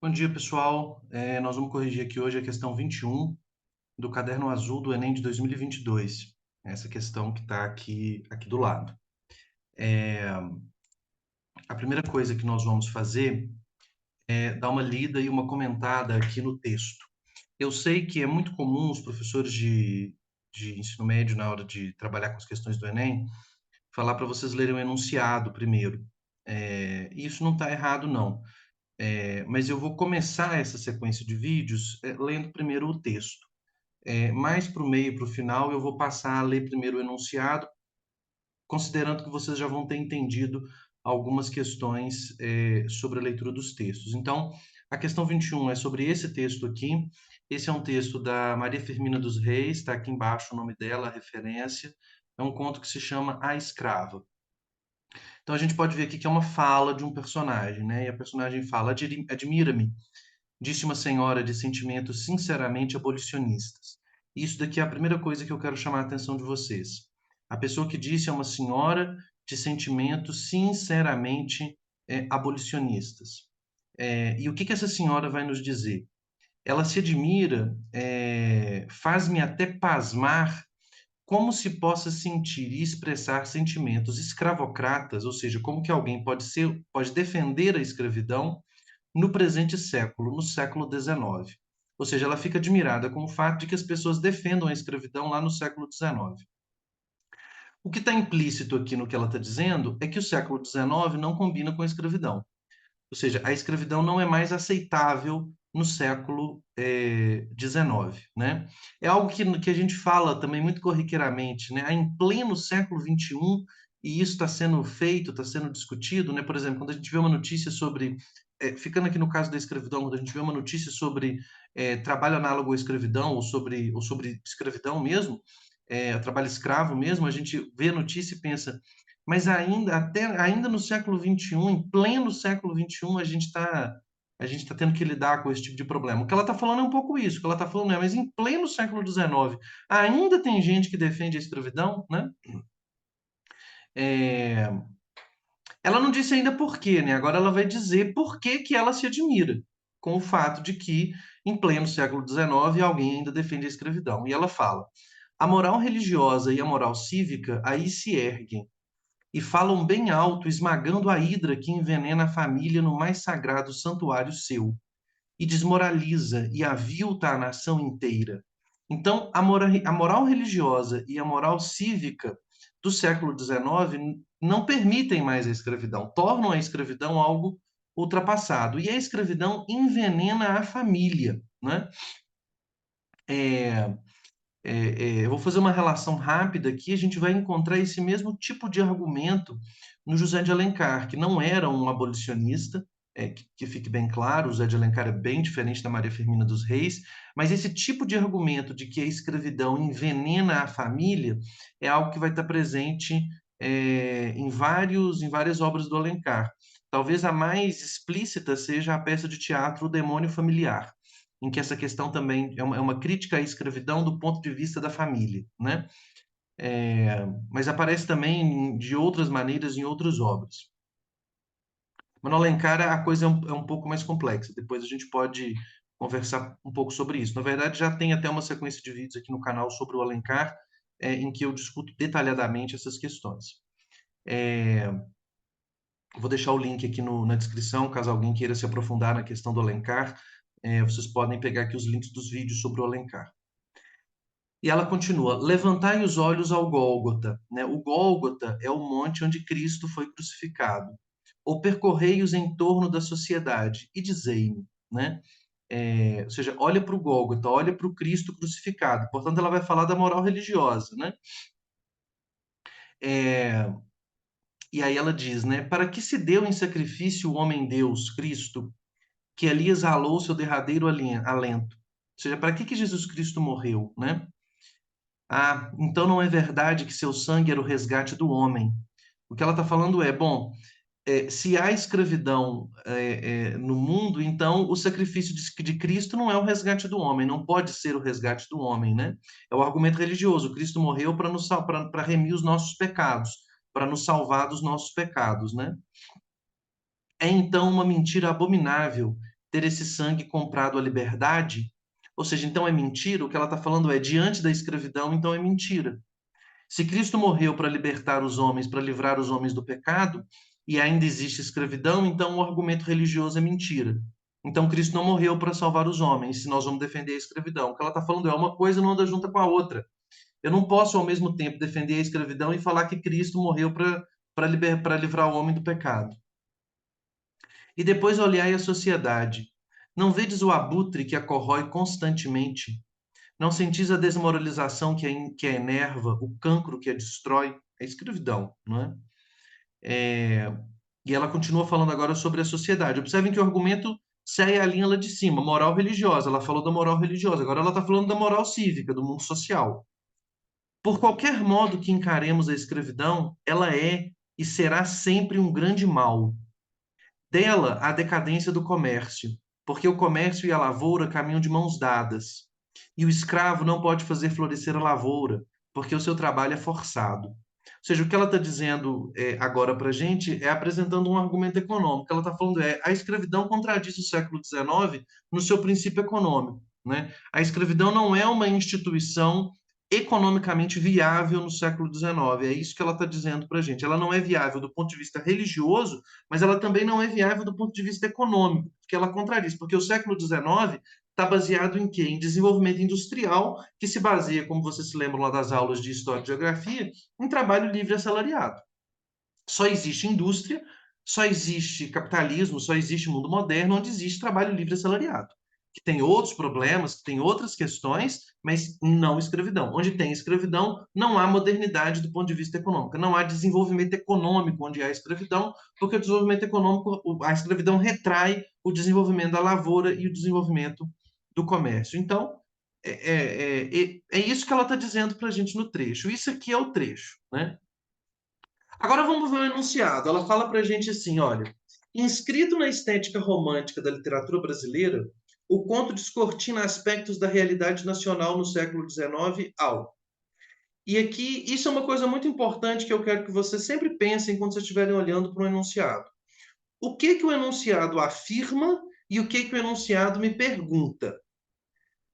Bom dia, pessoal. Nós vamos corrigir aqui hoje a questão 21 do Caderno Azul do Enem de 2022. Essa questão que está aqui do lado. A primeira coisa que nós vamos fazer é dar uma lida e uma comentada aqui no texto. Eu sei que é muito comum os professores de ensino médio, na hora de trabalhar com as questões do Enem, falar para vocês lerem o enunciado primeiro. Isso não está errado, não. Mas eu vou começar essa sequência de vídeos lendo primeiro o texto. Mais para o meio e para o final, eu vou passar a ler primeiro o enunciado, considerando que vocês já vão ter entendido algumas questões sobre a leitura dos textos. Então, a questão 21 é sobre esse texto aqui. Esse é um texto da Maria Firmina dos Reis, está aqui embaixo o nome dela, a referência. É um conto que se chama A Escrava. Então, a gente pode ver aqui que é uma fala de um personagem, né? E a personagem fala: Admira-me, disse uma senhora de sentimentos sinceramente abolicionistas. Isso daqui é a primeira coisa que eu quero chamar a atenção de vocês. A pessoa que disse é uma senhora de sentimentos sinceramente abolicionistas. E o que essa senhora vai nos dizer? Ela se admira, faz-me até pasmar como se possa sentir e expressar sentimentos escravocratas, ou seja, como que alguém pode defender a escravidão no presente século, no século XIX. Ou seja, ela fica admirada com o fato de que as pessoas defendam a escravidão lá no século XIX. O que está implícito aqui no que ela está dizendo é que o século XIX não combina com a escravidão. Ou seja, a escravidão não é mais aceitável no século XIX, né? É algo que a gente fala também muito corriqueiramente, né? Em pleno século XXI, e isso está sendo feito, está sendo discutido, né? Por exemplo, quando a gente vê uma notícia sobre, ficando aqui no caso da escravidão, quando a gente vê uma notícia sobre trabalho análogo à escravidão, ou sobre escravidão mesmo, trabalho escravo mesmo, a gente vê a notícia e pensa, mas ainda no século XXI, em pleno século XXI, a gente tá tendo que lidar com esse tipo de problema. O que ela está falando é um pouco isso. O que ela está falando é, mas em pleno século XIX, ainda tem gente que defende a escravidão, né? É, Ela não disse ainda por quê, né? Agora ela vai dizer por que que ela se admira com o fato de que, em pleno século XIX, alguém ainda defende a escravidão. E ela fala: a moral religiosa e a moral cívica aí se erguem e falam bem alto, esmagando a hidra que envenena a família no mais sagrado santuário seu, e desmoraliza e avilta a nação inteira. Então, a moral religiosa e a moral cívica do século XIX não permitem mais a escravidão, tornam a escravidão algo ultrapassado. E a escravidão envenena a família, né? É, eu vou fazer uma relação rápida aqui, a gente vai encontrar esse mesmo tipo de argumento no José de Alencar, que não era um abolicionista, que fique bem claro, o José de Alencar é bem diferente da Maria Firmina dos Reis, mas esse tipo de argumento de que a escravidão envenena a família é algo que vai estar presente em várias obras do Alencar. Talvez a mais explícita seja a peça de teatro O Demônio Familiar, em que essa questão também é uma crítica à escravidão do ponto de vista da família, né? Mas aparece também de outras maneiras em outras obras. Mas no Alencar a coisa é um pouco mais complexa. Depois a gente pode conversar um pouco sobre isso. Na verdade, já tem até uma sequência de vídeos aqui no canal sobre o Alencar, em que eu discuto detalhadamente essas questões. É, Vou deixar o link aqui na descrição, caso alguém queira se aprofundar na questão do Alencar. Vocês podem pegar aqui os links dos vídeos sobre o Alencar. E ela continua: levantai os olhos ao Gólgota, né? O Gólgota é o monte onde Cristo foi crucificado. Ou percorrei-os em torno da sociedade e dizei-me, né? Ou seja, olha para o Gólgota, olha para o Cristo crucificado. Portanto, ela vai falar da moral religiosa, né? É, e aí ela diz, né? Para que se deu em sacrifício o homem-deus, Cristo, que ali exalou seu derradeiro alento? Ou seja, para que Jesus Cristo morreu, né? Ah, então não é verdade que seu sangue era o resgate do homem. O que ela está falando é, bom, se há escravidão no mundo, então o sacrifício de Cristo não é o resgate do homem, não pode ser o resgate do homem, né? É o argumento religioso. Cristo morreu para remir os nossos pecados, para nos salvar dos nossos pecados, né? É então uma mentira abominável ter esse sangue comprado à liberdade? Ou seja, então é mentira? O que ela está falando é, diante da escravidão, então é mentira. Se Cristo morreu para libertar os homens, para livrar os homens do pecado, e ainda existe escravidão, então o argumento religioso é mentira. Então Cristo não morreu para salvar os homens, se nós vamos defender a escravidão. O que ela está falando é uma coisa não anda junta com a outra. Eu não posso, ao mesmo tempo, defender a escravidão e falar que Cristo morreu para livrar o homem do pecado. E depois olhai a sociedade. Não vedes o abutre que a corrói constantemente? Não sentis a desmoralização que a enerva, o cancro que a destrói? É escravidão, não é? E ela continua falando agora sobre a sociedade. Observem que o argumento segue a linha lá de cima, moral religiosa. Ela falou da moral religiosa, agora ela está falando da moral cívica, do mundo social. Por qualquer modo que encaremos a escravidão, ela é e será sempre um grande mal. Dela, a decadência do comércio, porque o comércio e a lavoura caminham de mãos dadas. E o escravo não pode fazer florescer a lavoura, porque o seu trabalho é forçado. Ou seja, o que ela está dizendo agora para a gente é apresentando um argumento econômico. Ela está falando a escravidão contradiz o século XIX no seu princípio econômico. Né? A escravidão não é uma instituição economicamente viável no século XIX. É isso que ela está dizendo para a gente. Ela não é viável do ponto de vista religioso, mas ela também não é viável do ponto de vista econômico, porque ela contradiz, porque o século XIX está baseado em quê? Em desenvolvimento industrial, que se baseia, como vocês se lembram lá das aulas de História e Geografia, em trabalho livre assalariado. Só existe indústria, só existe capitalismo, só existe mundo moderno onde existe trabalho livre assalariado, que tem outros problemas, que tem outras questões, mas não escravidão. Onde tem escravidão, não há modernidade do ponto de vista econômico, não há desenvolvimento econômico onde há escravidão, porque o desenvolvimento econômico, a escravidão retrai o desenvolvimento da lavoura e o desenvolvimento do comércio. Então, é isso que ela está dizendo para a gente no trecho. Isso aqui é o trecho, né? Agora vamos ver o enunciado. Ela fala para a gente assim, olha, inscrito na estética romântica da literatura brasileira, o conto descortina aspectos da realidade nacional no século XIX ao. E aqui, isso é uma coisa muito importante que eu quero que vocês sempre pensem quando vocês estiverem olhando para o enunciado. O que o enunciado afirma e o que o enunciado me pergunta?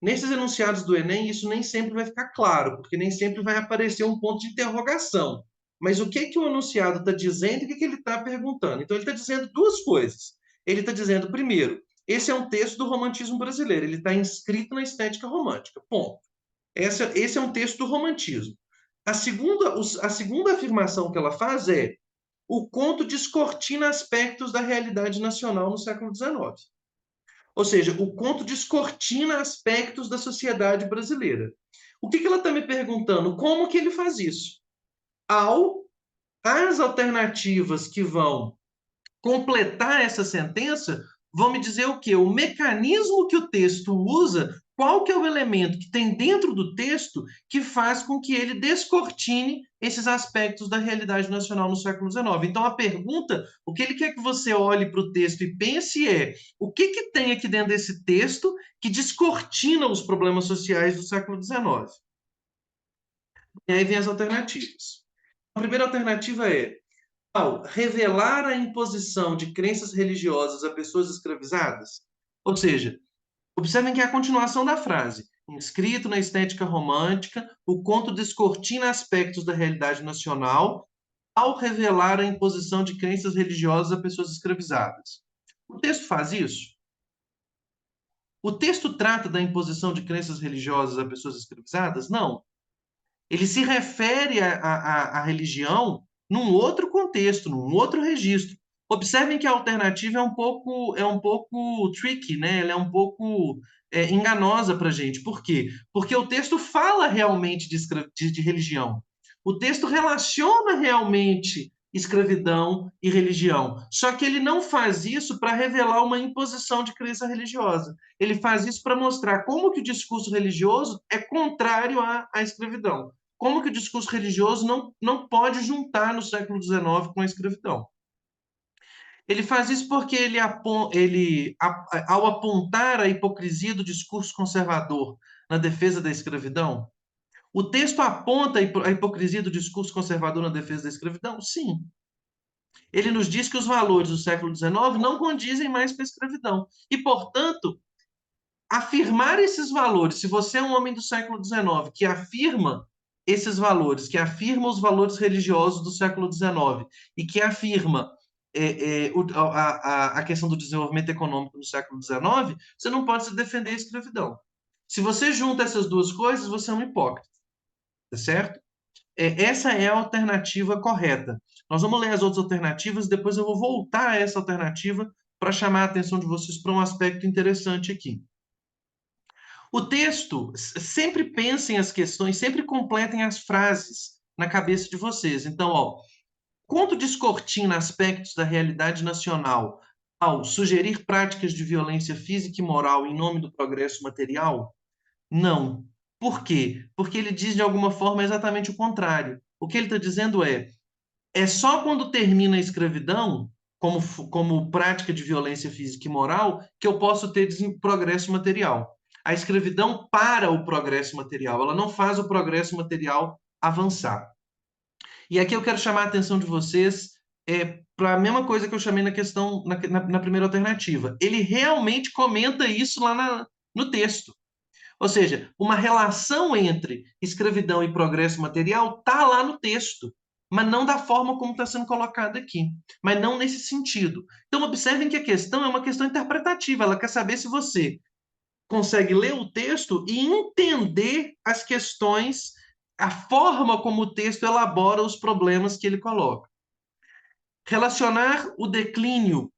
Nesses enunciados do Enem, isso nem sempre vai ficar claro, porque nem sempre vai aparecer um ponto de interrogação. Mas o que o enunciado está dizendo e o que ele está perguntando? Então, ele está dizendo duas coisas. Ele está dizendo, primeiro, esse é um texto do romantismo brasileiro, ele está inscrito na estética romântica. Ponto. Esse é um texto do romantismo. A segunda afirmação que ela faz é: o conto descortina aspectos da realidade nacional no século XIX. Ou seja, o conto descortina aspectos da sociedade brasileira. O que ela está me perguntando? Como que ele faz isso? As alternativas que vão completar essa sentença vão me dizer o quê? O mecanismo que o texto usa, qual que é o elemento que tem dentro do texto que faz com que ele descortine esses aspectos da realidade nacional no século XIX. Então, a pergunta, o que ele quer que você olhe para o texto e pense é: o que tem aqui dentro desse texto que descortina os problemas sociais do século XIX? E aí vem as alternativas. A primeira alternativa é: ao revelar a imposição de crenças religiosas a pessoas escravizadas. Ou seja, observem que é a continuação da frase. Inscrito na estética romântica, o conto descortina aspectos da realidade nacional ao revelar a imposição de crenças religiosas a pessoas escravizadas. O texto faz isso? O texto trata da imposição de crenças religiosas a pessoas escravizadas? Não. Ele se refere à religião num outro contexto, num outro registro. Observem que a alternativa é um pouco tricky, né? Ela é um pouco enganosa para a gente. Por quê? Porque o texto fala realmente de religião. O texto relaciona realmente escravidão e religião. Só que ele não faz isso para revelar uma imposição de crença religiosa. Ele faz isso para mostrar como que o discurso religioso é contrário à escravidão. Como que o discurso religioso não pode juntar no século XIX com a escravidão. Ele faz isso porque ao apontar a hipocrisia do discurso conservador na defesa da escravidão, o texto aponta a hipocrisia do discurso conservador na defesa da escravidão? Sim. Ele nos diz que os valores do século XIX não condizem mais com a escravidão. E, portanto, afirmar esses valores, se você é um homem do século XIX que afirma esses valores, que afirma os valores religiosos do século XIX e que afirma a questão do desenvolvimento econômico no século XIX, você não pode se defender a escravidão. Se você junta essas duas coisas, você é um hipócrita, tá certo? Essa é a alternativa correta. Nós vamos ler as outras alternativas, depois eu vou voltar a essa alternativa para chamar a atenção de vocês para um aspecto interessante aqui. O texto, sempre pensem as questões, sempre completem as frases na cabeça de vocês. Então, ó, quando descortina aspectos da realidade nacional ao sugerir práticas de violência física e moral em nome do progresso material? Não. Por quê? Porque ele diz de alguma forma exatamente o contrário. O que ele está dizendo é só quando termina a escravidão, como prática de violência física e moral, que eu posso ter progresso material. A escravidão para o progresso material, ela não faz o progresso material avançar. E aqui eu quero chamar a atenção de vocês para a mesma coisa que eu chamei na questão, na primeira alternativa. Ele realmente comenta isso lá no texto. Ou seja, uma relação entre escravidão e progresso material está lá no texto, mas não da forma como está sendo colocado aqui, mas não nesse sentido. Então, observem que a questão é uma questão interpretativa, ela quer saber se você consegue ler o texto e entender as questões, a forma como o texto elabora os problemas que ele coloca. Relacionar o declínio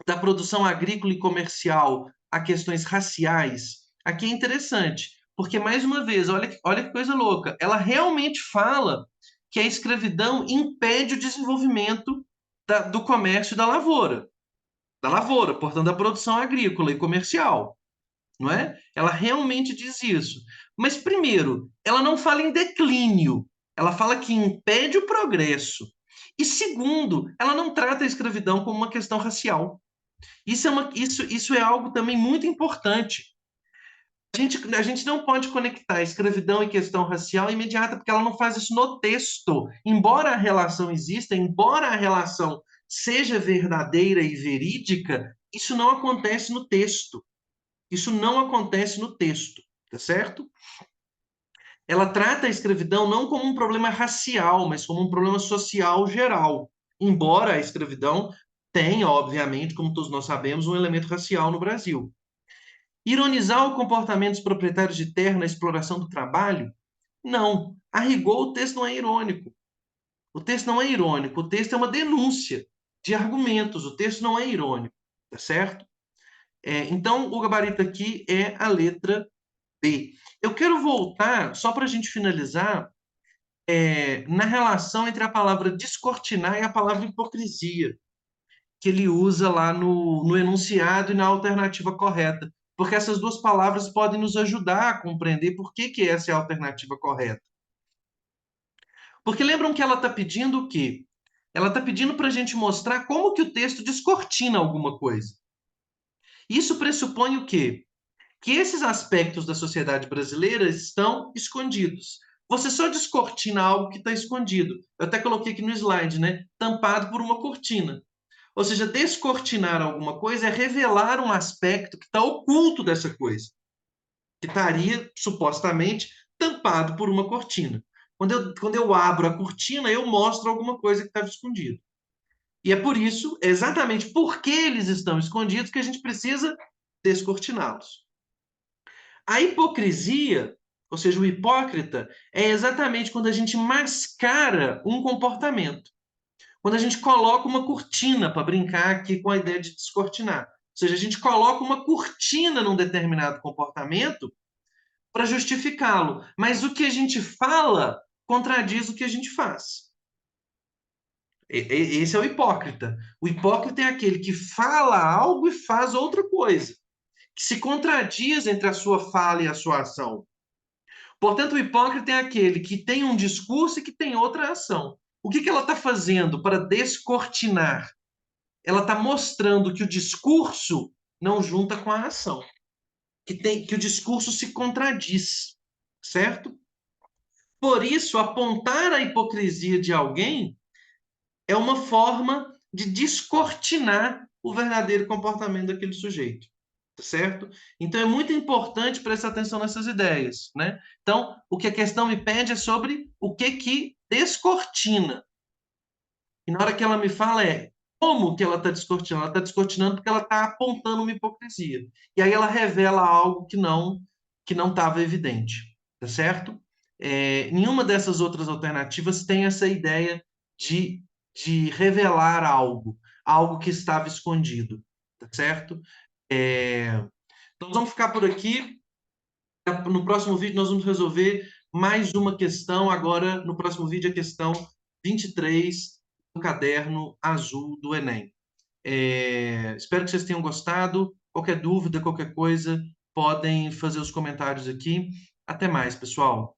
da produção agrícola e comercial a questões raciais, aqui é interessante, porque, mais uma vez, olha que coisa louca, ela realmente fala que a escravidão impede o desenvolvimento do comércio da lavoura, portanto, da produção agrícola e comercial, não é? Ela realmente diz isso. Mas, primeiro, ela não fala em declínio, ela fala que impede o progresso. E, segundo, ela não trata a escravidão como uma questão racial. Isso é algo também muito importante. A gente não pode conectar escravidão e questão racial imediata, porque ela não faz isso no texto. Embora a relação exista, embora a relação seja verdadeira e verídica, isso não acontece no texto. Isso não acontece no texto, tá certo? Ela trata a escravidão não como um problema racial, mas como um problema social geral. Embora a escravidão tenha, obviamente, como todos nós sabemos, um elemento racial no Brasil. Ironizar o comportamento dos proprietários de terra na exploração do trabalho? Não. A rigor, o texto não é irônico. O texto não é irônico. O texto é uma denúncia de argumentos. O texto não é irônico. Tá certo? Então, o gabarito aqui é a letra B. Eu quero voltar, só para a gente finalizar, na relação entre a palavra descortinar e a palavra hipocrisia, que ele usa lá no enunciado e na alternativa correta, porque essas duas palavras podem nos ajudar a compreender por que essa é a alternativa correta. Porque lembram que ela está pedindo o quê? Ela está pedindo para a gente mostrar como que o texto descortina alguma coisa. Isso pressupõe o quê? Que esses aspectos da sociedade brasileira estão escondidos. Você só descortina algo que está escondido. Eu até coloquei aqui no slide, né? Tampado por uma cortina. Ou seja, descortinar alguma coisa é revelar um aspecto que está oculto dessa coisa, que estaria supostamente tampado por uma cortina. Quando eu abro a cortina, eu mostro alguma coisa que estava escondida. E é por isso, exatamente porque eles estão escondidos, que a gente precisa descortiná-los. A hipocrisia, ou seja, o hipócrita, é exatamente quando a gente mascara um comportamento. Quando a gente coloca uma cortina, para brincar aqui com a ideia de descortinar. Ou seja, a gente coloca uma cortina num determinado comportamento para justificá-lo. Mas o que a gente fala contradiz o que a gente faz. Esse é o hipócrita. O hipócrita é aquele que fala algo e faz outra coisa, que se contradiz entre a sua fala e a sua ação. Portanto, o hipócrita é aquele que tem um discurso e que tem outra ação. O que ela está fazendo para descortinar? Ela está mostrando que o discurso não junta com a ação, que o discurso se contradiz, certo? Por isso, apontar a hipocrisia de alguém é uma forma de descortinar o verdadeiro comportamento daquele sujeito, tá certo? Então, é muito importante prestar atenção nessas ideias, né? Então, o que a questão me pede é sobre o que descortina. E na hora que ela me fala como que ela está descortinando? Ela está descortinando porque ela está apontando uma hipocrisia. E aí ela revela algo que não estava evidente, tá certo? Nenhuma dessas outras alternativas tem essa ideia de, de revelar algo, algo que estava escondido, tá certo? Então vamos ficar por aqui. No próximo vídeo nós vamos resolver mais uma questão. Agora, no próximo vídeo, a questão 23 do caderno azul do Enem. Espero que vocês tenham gostado. Qualquer dúvida, qualquer coisa, podem fazer os comentários aqui. Até mais, pessoal.